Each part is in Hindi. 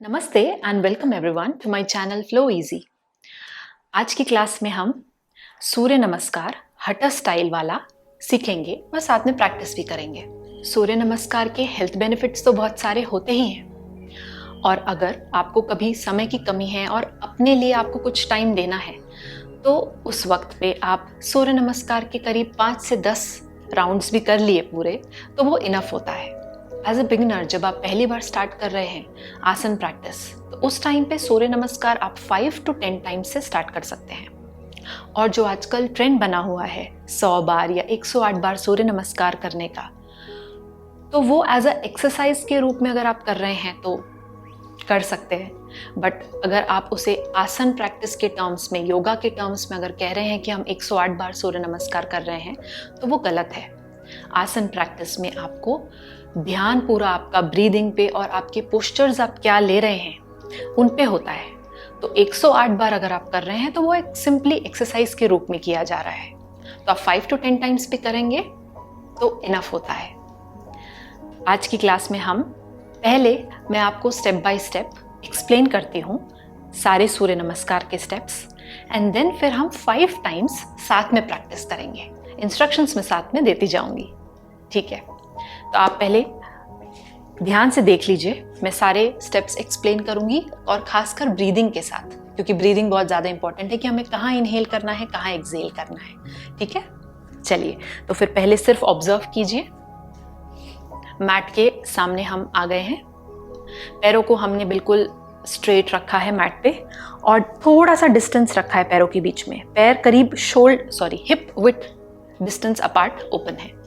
नमस्ते and welcome everyone to my channel Flow Easy. आज की क्लास में हम सूर्य नमस्कार हठा स्टाइल वाला सीखेंगे और साथ में प्रैक्टिस भी करेंगे। सूर्य नमस्कार के हेल्थ बेनिफिट्स तो बहुत सारे होते ही हैं और अगर आपको कभी समय की कमी है और अपने लिए आपको कुछ टाइम देना है तो उस वक्त पे आप सूर्य नमस्कार के करीब 5 से 10 राउंड्स भी कर लिए पूरे तो वो इनफ होता है। एज अ बिगिनर जब आप पहली बार स्टार्ट कर रहे हैं आसन प्रैक्टिस तो उस टाइम पे सूर्य नमस्कार आप 5 to 10 टाइम्स से स्टार्ट कर सकते हैं। और जो आजकल ट्रेंड बना हुआ है 100 बार या 108 बार सूर्य नमस्कार करने का, तो वो एज अ एक्सरसाइज के रूप में अगर आप कर रहे हैं तो कर सकते हैं। बट अगर आप उसे आसन प्रैक्टिस के टर्म्स में, योगा के टर्म्स में अगर कह रहे हैं कि हम 108 बार सूर्य नमस्कार कर रहे हैं तो वो गलत है। आसन प्रैक्टिस में आपको ध्यान पूरा आपका ब्रीदिंग पे और आपके पोस्चर्स आप क्या ले रहे हैं उन पे होता है। तो 108 बार अगर आप कर रहे हैं तो वो एक सिंपली एक्सरसाइज के रूप में किया जा रहा है, तो आप 5 to 10 टाइम्स पे करेंगे तो इनफ होता है। आज की क्लास में मैं आपको स्टेप बाय स्टेप एक्सप्लेन करती हूँ सारे सूर्य नमस्कार के स्टेप्स एंड देन फिर हम 5 टाइम्स साथ में प्रैक्टिस करेंगे। इंस्ट्रक्शंस में साथ में देती जाऊंगी, ठीक है? तो आप पहले ध्यान से देख लीजिए, मैं सारे स्टेप्स एक्सप्लेन करूंगी और खासकर ब्रीदिंग के साथ, क्योंकि ब्रीदिंग बहुत ज़्यादा इंपॉर्टेंट है कि हमें कहाँ इनहेल करना है, कहाँ एक्सहेल करना है, ठीक है? चलिए, तो फिर पहले सिर्फ ऑब्जर्व कीजिए। मैट के सामने हम आ गए हैं, पैरों को हमने बिल्कुल स्ट्रेट रखा है मैट पे और थोड़ा सा डिस्टेंस रखा है पैरों के बीच में। पैर करीब hip width distance apart open है।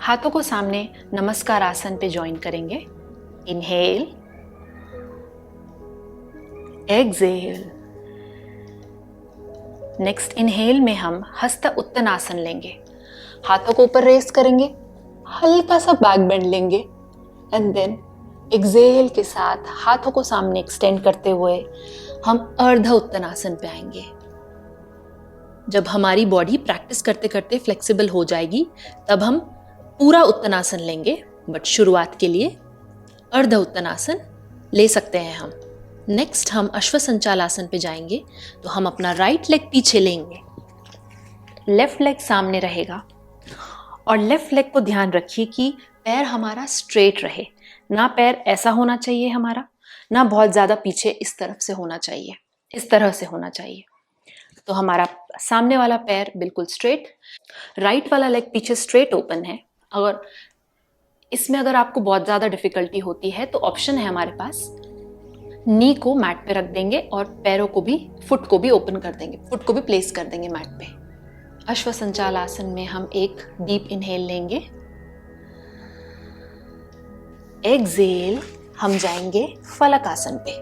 हाथों को सामने नमस्कार आसन पे ज्वाइन करेंगे। Inhale, exhale. नेक्स्ट इनहेल में हम हस्त उत्तनासन लेंगे। हाथों को ऊपर रेस करेंगे, हल्का सा बैक बेंड लेंगे एंड देन एक्सहेल के साथ हाथों को सामने एक्सटेंड करते हुए हम अर्ध उत्तनासन पे आएंगे। जब हमारी बॉडी प्रैक्टिस करते करते फ्लेक्सिबल हो जाएगी तब हम पूरा उत्तनासन लेंगे, बट शुरुआत के लिए अर्ध उत्तनासन ले सकते हैं हम। नेक्स्ट हम अश्वसंचालासन पे जाएंगे, तो हम अपना राइट लेग पीछे लेंगे, लेफ्ट लेग सामने रहेगा और लेफ्ट लेग को ध्यान रखिए कि पैर हमारा स्ट्रेट रहे, ना पैर ऐसा होना चाहिए हमारा, ना बहुत ज़्यादा पीछे इस तरफ से होना चाहिए, इस तरह से होना चाहिए। तो हमारा सामने वाला पैर बिल्कुल स्ट्रेट, राइट वाला लेग पीछे स्ट्रेट ओपन है। अगर इसमें आपको बहुत ज़्यादा डिफिकल्टी होती है तो ऑप्शन है हमारे पास, नी को मैट पे रख देंगे और पैरों को भी, फुट को भी ओपन कर देंगे, फुट को भी प्लेस कर देंगे मैट पे। अश्वसंचाल आसन में हम एक डीप इनहेल लेंगे, एक्सहेल, हम जाएंगे फलक आसन पे।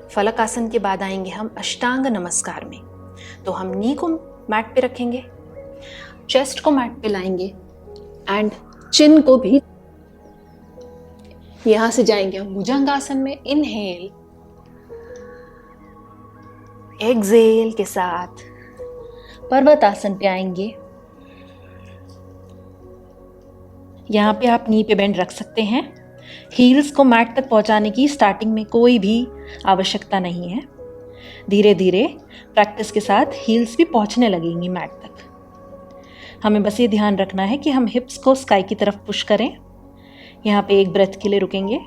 फलक आसन के बाद आएंगे हम अष्टांग नमस्कार में, तो हम नी को मैट पे रखेंगे, चेस्ट को मैट पे लाएंगे एंड चिन को भी। यहां से जाएंगे हम भुजंगासन में। इनहेल, एक्सहेल के साथ पर्वतासन पे आएंगे। यहां पे आप नी पे बेंड रख सकते हैं। हील्स को मैट तक पहुंचाने की स्टार्टिंग में कोई भी आवश्यकता नहीं है, धीरे धीरे प्रैक्टिस के साथ हील्स भी पहुंचने लगेंगी मैट तक। हमें बस ये ध्यान रखना है कि हम हिप्स को स्काई की तरफ पुश करें। यहाँ पे एक ब्रेथ के लिए रुकेंगे।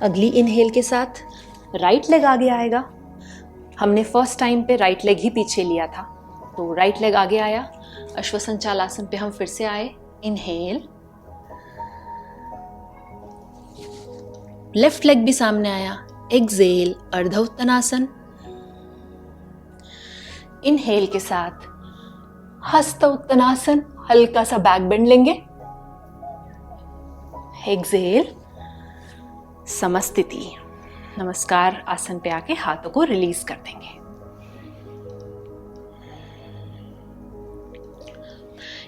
अगली इनहेल के साथ राइट लेग आगे आएगा। हमने फर्स्ट टाइम पे राइट लेग ही पीछे लिया था, तो राइट लेग आगे आया। अश्वसंचाल आसन पे हम फिर से आए। इनहेल, लेफ्ट लेग भी सामने आया। एक्सहेल, अर्ध उत्तनासन। इनहेल के साथ हस्त उत्तनासन, हल्का सा बैक बेंड लेंगे। एक्सहेल, समस्थिति, नमस्कार आसन पे आके हाथों को रिलीज कर देंगे।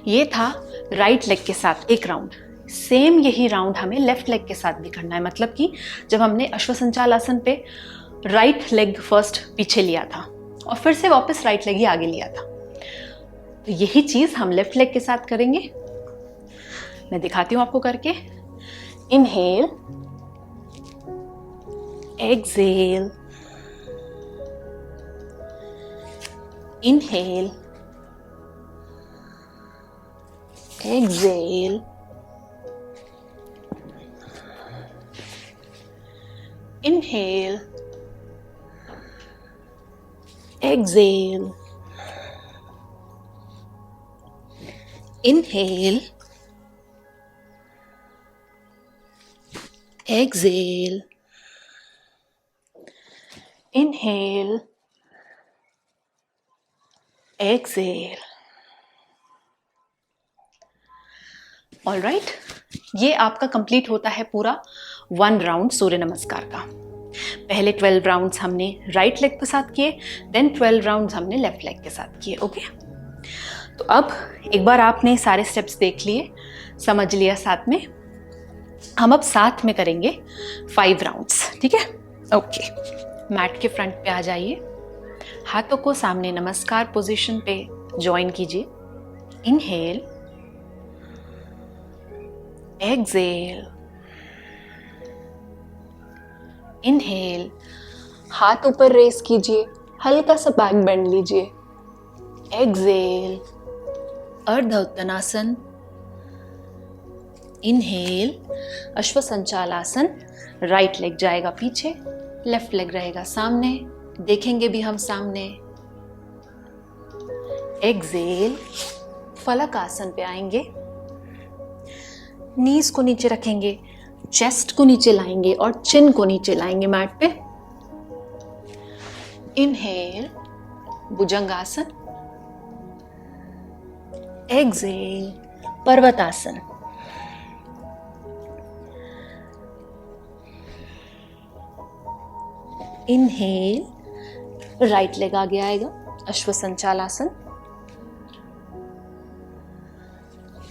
ये था राइट लेग के साथ एक राउंड। सेम यही राउंड हमें लेफ्ट लेग के साथ भी करना है। मतलब कि जब हमने अश्वसंचाल आसन पे राइट लेग फर्स्ट पीछे लिया था और फिर से वापस राइट लेग ही आगे लिया था, तो यही चीज हम लेफ्ट लेग के साथ करेंगे। मैं दिखाती हूँ आपको करके। Inhale, exhale, inhale, exhale, inhale, exhale, inhale, exhale, inhale, exhale। All right, ये आपका कंप्लीट होता है पूरा 1 राउंड सूर्य नमस्कार का। पहले 12 राउंड्स हमने राइट लेग के साथ किए, देन 12 राउंड्स हमने लेफ्ट लेग के साथ किए। ओके, तो अब एक बार आपने सारे स्टेप्स देख लिए, समझ लिया साथ में, हम अब साथ में करेंगे 5 राउंड्स। ठीक है, ओके। मैट के फ्रंट पे आ जाइए, हाथों को सामने नमस्कार पोजीशन पे ज्वाइन कीजिए। इनहेल, एक्सहेल, इनहेल, हाथ ऊपर रेस कीजिए, हल्का सा बैक बेंड लीजिए। एक्सहेल, अर्ध उत्तनासन। इनहेल, अश्वसंचालासन। राइट लेग जाएगा पीछे, लेफ्ट लेग रहेगा सामने, देखेंगे भी हम सामने। एक्सहेल, फलक आसन पे आएंगे, नीज को नीचे रखेंगे, चेस्ट को नीचे लाएंगे और चिन को नीचे लाएंगे मैट पे। इनहेल, भुजंगासन। एक्सहेल, पर्वतासन। इनहेल, राइट लेग आगे आएगा, अश्वसंचालासन।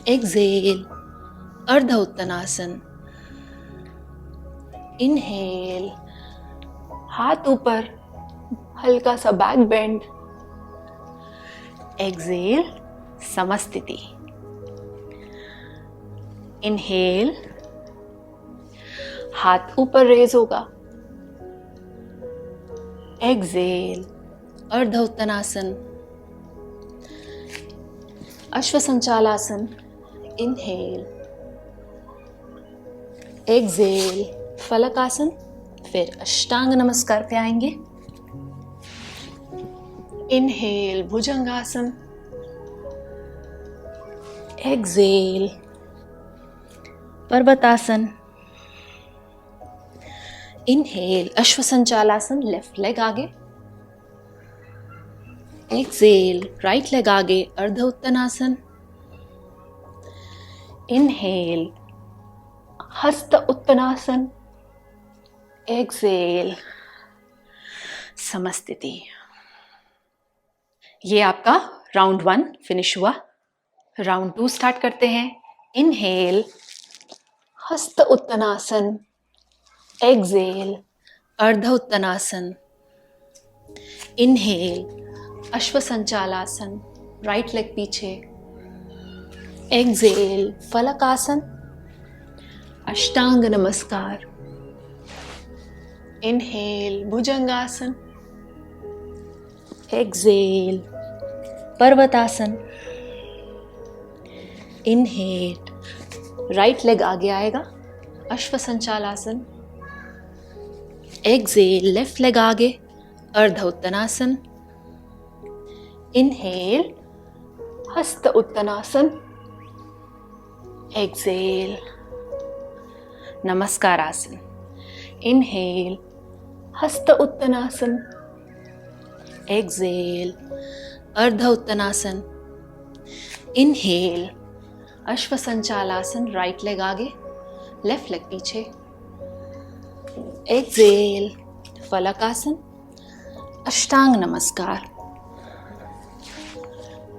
एक्सहेल, अर्ध उत्तनासन। इनहेल, हाथ ऊपर, हल्का सा बैक बेंड। एक्सहेल, समस्थिति। इनहेल, हाथ ऊपर रेज होगा। एक्सहेल, अर्ध उत्तनासन। अश्वसंचालासन। Inhale, exhale, फलकासन। फिर अष्टांग नमस्कार पे आएंगे। इनहेल, भुजंगासन। एक्सहेल, पर्वतासन। इनहेल, अश्वसंचालासन, लेफ्ट लेग आगे। एक्सहेल, राइट लेग आगे, अर्ध उत्तनासन। इनहेल, हस्त उत्तनासन। एक्सहेल, समस्थिति। ये आपका राउंड 1 फिनिश हुआ। राउंड 2 स्टार्ट करते हैं। इनहेल, हस्त उत्तनासन। एक्सहेल, अर्ध उत्तनासन। इनहेल, अश्वसंचालासन, राइट लेग पीछे। एक्सहेल, फलकासन। अष्टांग नमस्कार। इनहेल, भुजंगासन। एक्सहेल, पर्वतासन। इनहेल, राइट लेग आगे आएगा, अश्वसंचालासन। एक्सहेल, लेफ्ट लेग आगे, अर्ध उत्तनासन। इनहेल, हस्त उत्तनासन। एक्सहेल, नमस्कार आसन। इनहेल, हस्त उत्तनासन। एक्सहेल, अर्ध उत्तनासन। इनहेल, अश्वसंचालासन, राइट लेग आगे, लेफ्ट लेग पीछे। एक्सहेल, फलकासन, अष्टांग नमस्कार।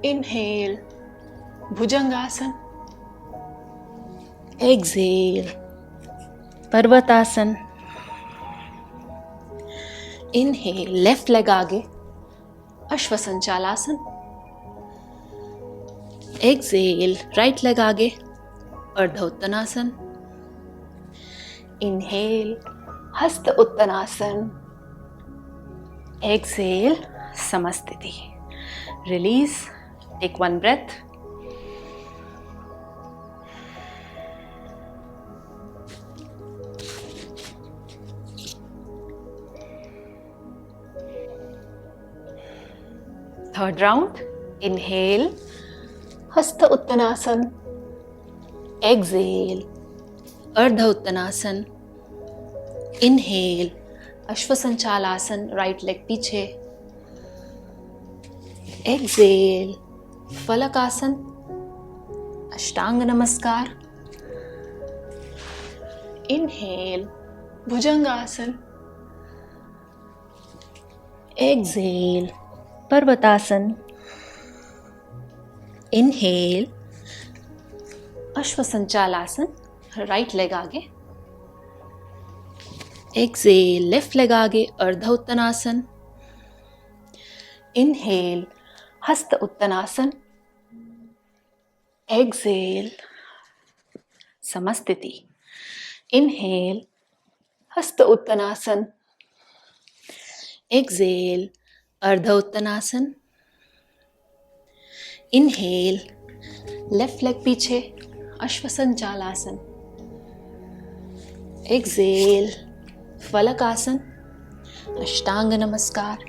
इनहेल, भुजंगासन। एक्सहेल, पर्वतासन। इनहेल, लेफ्ट लेग आगे, अश्वसंचालासन। एक्सहेल, राइट लेग आगे, अर्ध उत्तनासन. Inhale, हस्त उत्तनासन. Exhale, Samasthiti. Release. Take one breath. Third round. Inhale, हस्त उत्तनासन. Exhale, अर्ध उत्तनासन. Inhale, अश्वसंचालासन, राइट लेग पीछे. Exhale, फलकासन, अष्टांग नमस्कार. Inhale, भुजंगासन. Exhale, पर्वतासन. Inhale, अश्वसंचालासन, राइट लेग आगे. Exhale, लेफ्ट लेग आगे, अर्ध उत्तनासन. Inhale, हस्त उत्तनासन. Exhale, समस्थिति. Inhale, हस्त उत्तनासन. Exhale, अर्ध उत्तनासन. Inhale, लेफ्ट लेग पीछे, अश्वसंचालासन. Exhale, फलकासन, अष्टांग नमस्कार.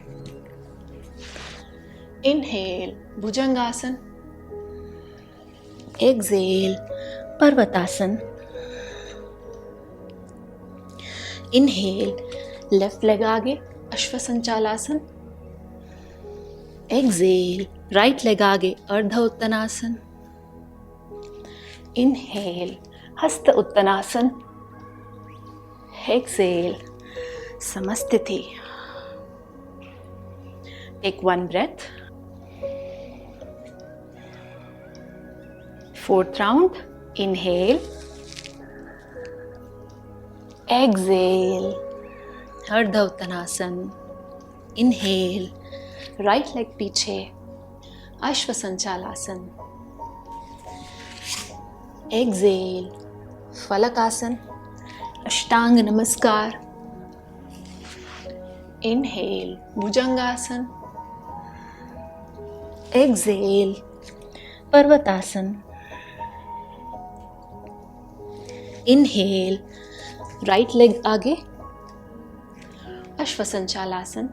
Inhale, भुजंगासन. Exhale, पर्वतासन. Inhale, लेफ्ट लेग आगे, अश्वसंचालासन. Exhale, राइट लेग आगे, अर्ध उत्तनासन. Inhale, हस्त उत्तनासन. Exhale, समस्थिति. Take one breath. Fourth round. Inhale. Exhale, अर्ध उत्तनासन. Inhale, राइट लेग पीछे, अश्वसंचालासन. Exhale, फलकासन, अष्टांग नमस्कार. Inhale, भुजंगासन. Exhale, पर्वतासन. Inhale, राइट लेग आगे, अश्वसंचालासन.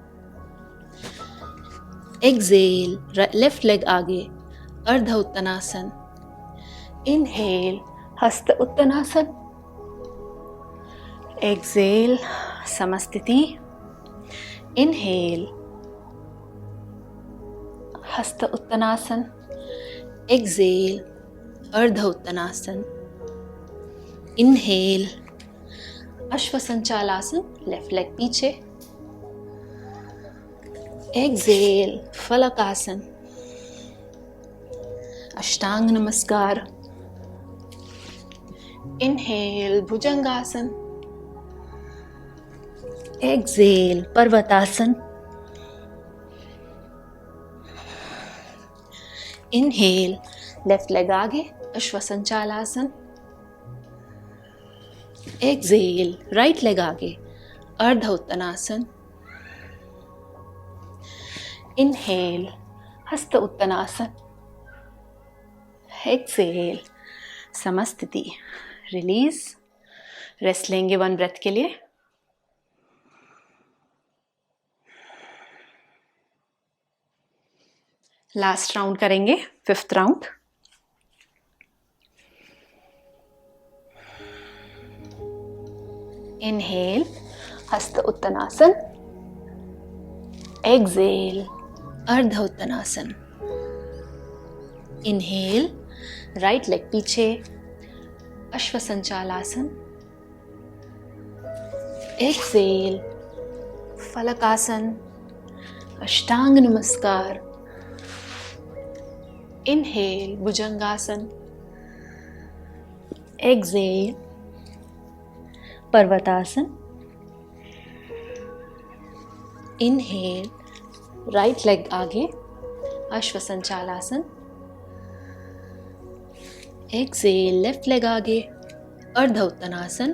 Exhale, लेफ्ट लेग आगे, अर्ध उत्तनासन. Inhale, हस्त उत्तनासन. Exhale, समस्थिति. Inhale, हस्त उत्तनासन. Exhale, अर्ध उत्तनासन. Inhale, अश्वसंचालासन, लेफ्ट लेग पीछे. Exhale, फलकासन, अष्टांग नमस्कार. Inhale, भुजंगासन. Exhale, पर्वतासन. Inhale, लेफ्ट लेग आगे, अश्वसंचालासन. Exhale, राइट लेग आगे, अर्ध उत्तनासन. Inhale, हस्त उत्तनासन. Exhale, समस्थिति. रिलीज. रेस्ट लेंगे 1 ब्रेथ के लिए. लास्ट राउंड करेंगे, 5th राउंड. Inhale, हस्त उत्तनासन. Exhale, अर्ध उत्तनासन. Inhale, राइट लेग पीछे, अश्वसंचालासन. Exhale, फलकासन, अष्टांग नमस्कार. Inhale, भुजंगासन. Exhale, पर्वतासन. Inhale, राइट लेग आगे, अश्वसंचालासन. एक्सेल, लेफ्ट लेग आगे, अर्ध उत्तनासन।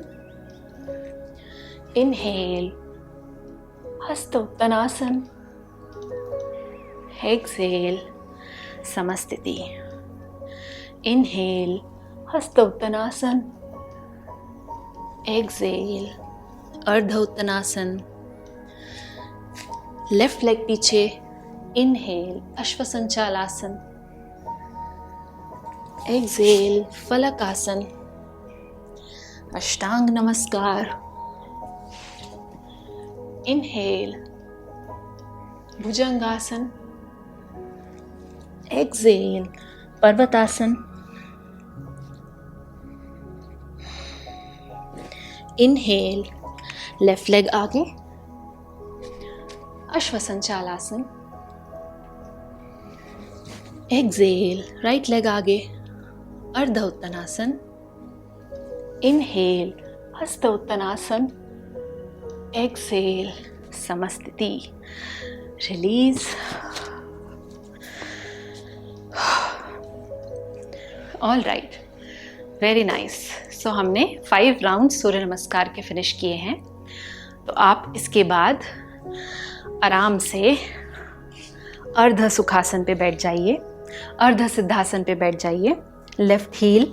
इनहेल, हस्त उत्तनासन। एक्सेल, समस्थिति। इनहेल, हस्त उत्तनासन। एक्सेल, अर्ध उत्तनासन। लेफ्ट लेग पीछे। इनहेल, अश्वसंचालासन। एक्सेल, फलकासन। अष्टांग नमस्कार। इनहेल, भुजंगासन। एक्सेल, पर्वतासन। इनहेल, लेफ्ट लेग आगे, अश्वसंचालासन। एक्सेल, राइट लेग आगे, अर्ध उत्तनासन। इनहेल, हस्त उत्तनासन। एक्सेल, समस्थिति। Release. All right, very nice. So हमने 5 राउंड सूर्य नमस्कार के फिनिश किए हैं। तो आप इसके बाद आराम से अर्ध सुखासन पे बैठ जाइए, अर्ध सिद्धासन पे बैठ जाइए। लेफ्ट हील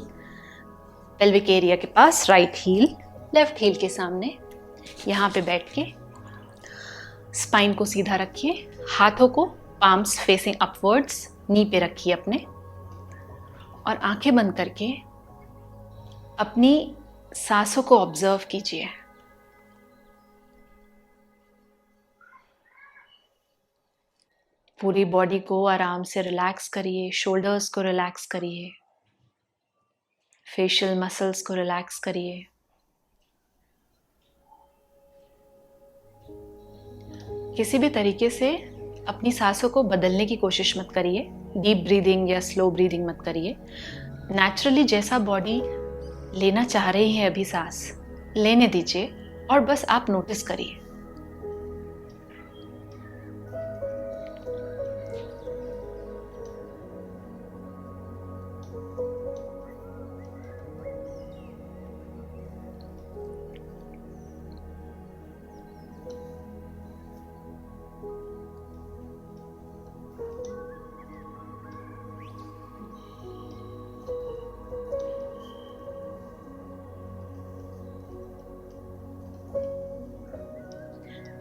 पेल्विक एरिया के पास, राइट हील लेफ्ट हील के सामने। यहाँ पे बैठ के स्पाइन को सीधा रखिए, हाथों को पाम्स फेसिंग अपवर्ड्स नी पे रखिए अपने, और आंखें बंद करके अपनी सांसों को ऑब्जर्व कीजिए। पूरी बॉडी को आराम से रिलैक्स करिए, शोल्डर्स को रिलैक्स करिए, फेशियल मसल्स को रिलैक्स करिए। किसी भी तरीके से अपनी सांसों को बदलने की कोशिश मत करिए, डीप ब्रीदिंग या स्लो ब्रीदिंग मत करिए। नेचुरली जैसा बॉडी लेना चाह रही है अभी सांस, लेने दीजिए और बस आप नोटिस करिए।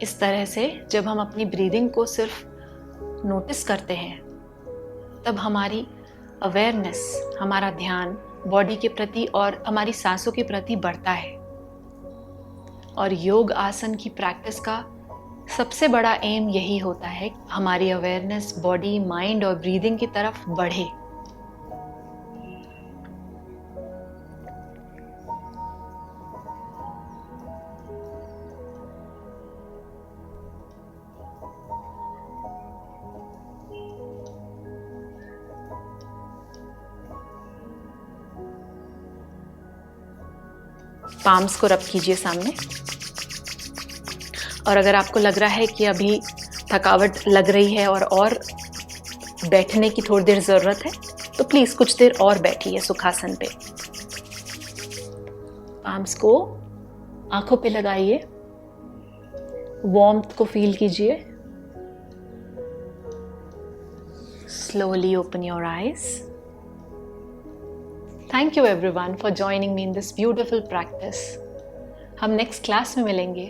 इस तरह से जब हम अपनी ब्रीदिंग को सिर्फ नोटिस करते हैं, तब हमारी अवेयरनेस, हमारा ध्यान बॉडी के प्रति और हमारी सांसों के प्रति बढ़ता है। और योग आसन की प्रैक्टिस का सबसे बड़ा एम यही होता है कि हमारी अवेयरनेस बॉडी, माइंड और ब्रीदिंग की तरफ बढ़े। पाम्स को रब कीजिए सामने, और अगर आपको लग रहा है कि अभी थकावट लग रही है और बैठने की थोड़ी देर ज़रूरत है, तो प्लीज़ कुछ देर और बैठिए सुखासन पे। पाम्स को आंखों पे लगाइए, वार्मथ को फील कीजिए। Slowly open your eyes. Thank you everyone for joining me in this beautiful practice. हम नेक्स्ट क्लास में मिलेंगे।